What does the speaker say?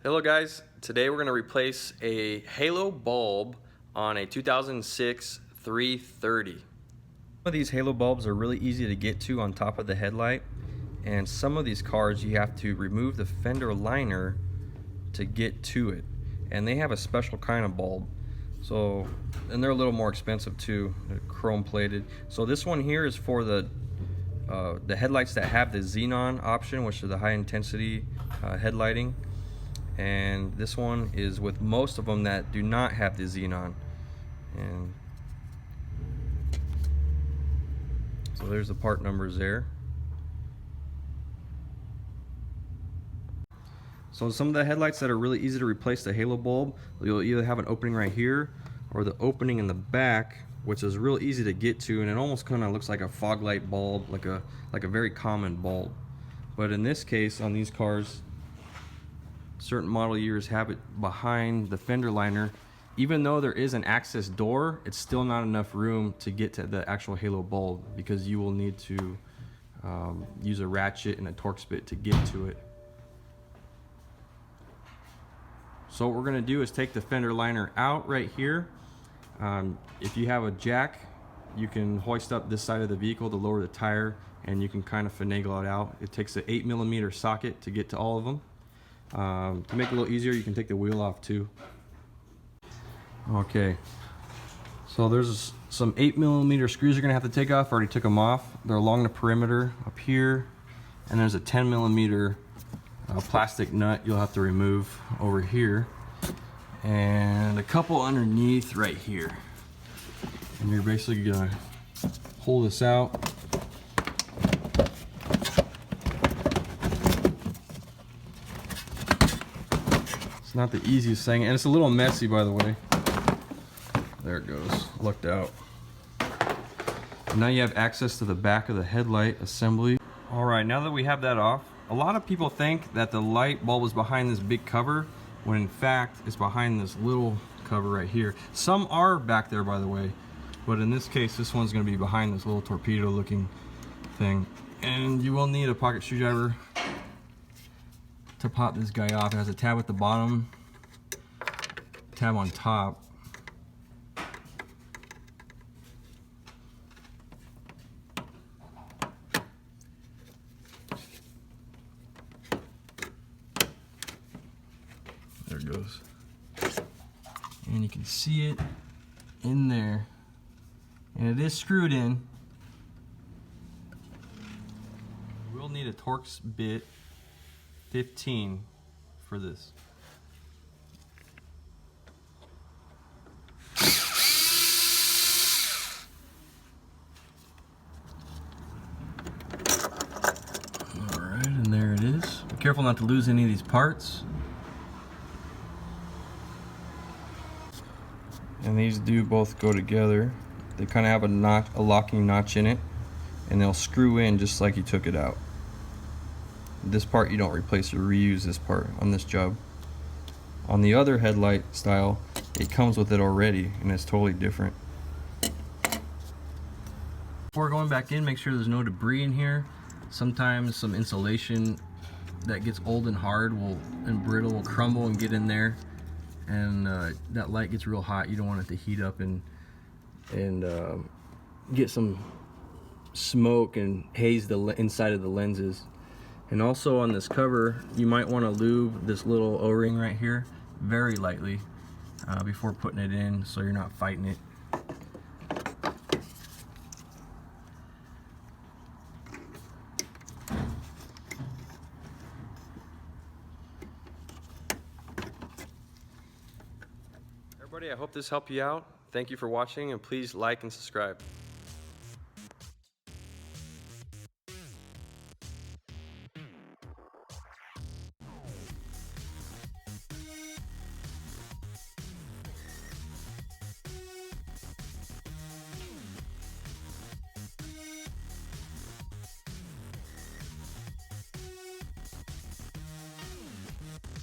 Hello guys, today we're going to replace a halo bulb on a 2006 330. Some of these halo bulbs are really easy to get to on top of the headlight, and some of these cars you have to remove the fender liner to get to it, and they have a special kind of bulb. So, and they're a little more expensive too. They're chrome plated. So this one here is for the headlights that have the xenon option, which is the high intensity headlighting. And this one is with most of them that do not have the xenon. And so there's the part numbers there. So some of the headlights that are really easy to replace the halo bulb, you'll either have an opening right here or the opening in the back, which is real easy to get to, and it almost kind of looks like a fog light bulb, like a very common bulb. But in this case, on these cars, certain model years have it behind the fender liner. Even though there is an access door, it's still not enough room to get to the actual halo bulb, because you will need to use a ratchet and a torx bit to get to it. So what we're going to do is take the fender liner out right here. If you have a jack, you can hoist up this side of the vehicle to lower the tire, and you can kind of finagle it out. It takes an 8mm socket to get to all of them. To make it a little easier, you can take the wheel off too. Okay, so there's some 8mm screws you're gonna have to take off. I already took them off. They're along the perimeter up here, and there's a 10mm plastic nut you'll have to remove over here, and a couple underneath right here. And you're basically gonna pull this out. It's not the easiest thing, and it's a little messy, by the way. There it goes, lucked out. And now you have access to the back of the headlight assembly. All right, now that we have that off, a lot of people think that the light bulb is behind this big cover, when in fact it's behind this little cover right here. Some are back there, by the way, but in this case, this one's gonna be behind this little torpedo looking thing. And you will need a pocket screwdriver to pop this guy off. It has a tab at the bottom, tab on top. There it goes. And you can see it in there. And it is screwed in. We'll need a Torx bit 15 for this. Alright, and there it is. Be careful not to lose any of these parts. And these do both go together. They kind of have a locking notch in it, and they'll screw in just like you took it out. This part you don't replace or reuse this part on this job. On the other headlight style, it comes with it already, and it's totally different. Before going back in, make sure there's no debris in here. Sometimes some insulation that gets old and hard and brittle will crumble and get in there, and that light gets real hot. You don't want it to heat up and get some smoke and haze the inside of the lenses. And also on this cover, you might want to lube this little O-ring right here very lightly before putting it in, so you're not fighting it. Everybody, I hope this helped you out. Thank you for watching, and please like and subscribe.